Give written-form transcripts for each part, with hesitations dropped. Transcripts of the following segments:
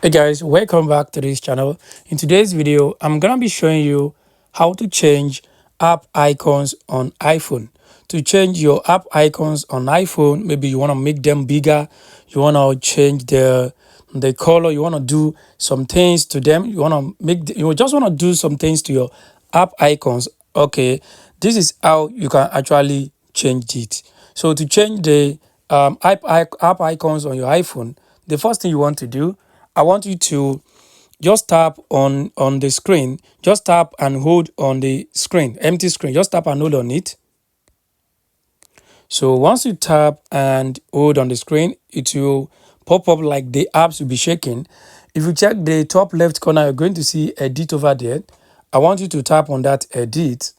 Hey guys, welcome back to this channel. In today's video, I'm gonna be showing you how to change app icons on iPhone. To change your app icons on iPhone, maybe you want to make them bigger, you want to change the color, you want to do some things to them, you want to you just want to do some things to your app icons. Okay, this is how you can actually change it. So to change the app icons on your iPhone, the first thing you want to do, I want you to just tap on the screen. Just tap and hold on the screen, empty screen. Just tap and hold on it. So once you tap and hold on the screen, it will pop up like the apps will be shaking. If you check the top left corner, you're going to see edit over there. I want you to tap on that edit.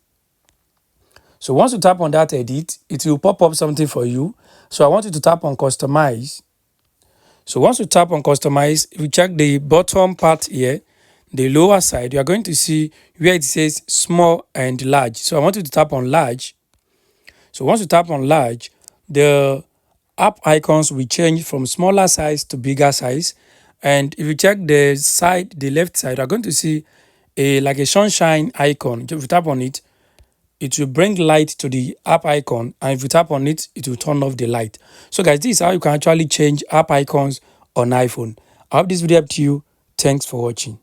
So once you tap on that edit, it will pop up something for you. So I want you to tap on customize. So once you tap on customize, if you check the bottom part here, the lower side, you are going to see where it says small and large. So I want you to tap on large. So once you tap on large, the app icons will change from smaller size to bigger size. And if you check the side, the left side, you are going to see like a sunshine icon. If you tap on it, it will bring light to the app icon, and if you tap on it, it will turn off the light. So guys, this is how you can actually change app icons on iPhone. I hope this video helped you. Thanks for watching.